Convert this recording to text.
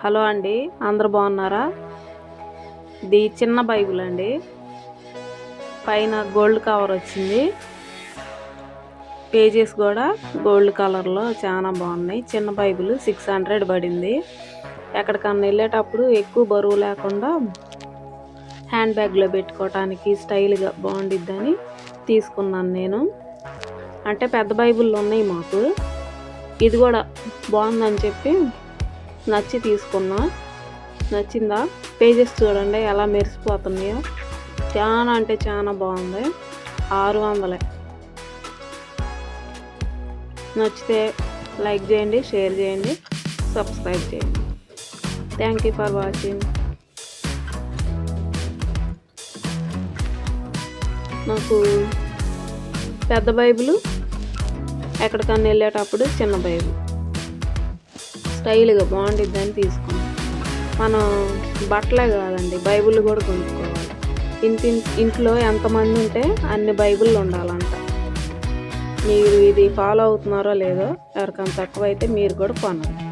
Hello అండి, అందరు బాగున్నారా? ఇది చిన్న బైబిల్ అండి. పైన గోల్డ్ కవర్ వచ్చింది. పేజెస్ కూడా గోల్డ్ కలర్లో చాలా బాగున్నాయి. చిన్న బైబిల్ 600 పడింది. ఎక్కడికన్నా వెళ్ళేటప్పుడు ఎక్కువ బరువు లేకుండా హ్యాండ్ బ్యాగ్లో పెట్టుకోవటానికి స్టైల్గా బాగుండిద్దని తీసుకున్నాను నేను. అంటే పెద్ద బైబిళ్ళు ఉన్నాయి మాకు, ఇది కూడా బాగుందని చెప్పి నచ్చి తీసుకున్నా. నచ్చిందా? పేజెస్ చూడండి ఎలా మెరిసిపోతున్నాయో. చాలా అంటే చాలా బాగుంది. 600. నచ్చితే లైక్ చేయండి, షేర్ చేయండి, సబ్స్క్రైబ్ చేయండి. Thank you for watching. నాకు పెద్ద బైబిల్, ఎక్కడికన్నా వెళ్ళేటప్పుడు చిన్న బైబిల్ స్టైల్గా బాగుండిద్దని తీసుకున్నాం. మనం బట్టలే కాదండి, బైబిల్ కూడా కొనుక్కోవాలి. ఇంట్లో ఎంతమంది ఉంటే అన్ని బైబిళ్ళు ఉండాలంట. మీరు ఇది ఫాలో అవుతున్నారో లేదో, ఎవరికైనా తక్కువైతే మీరు కూడా కొనండి.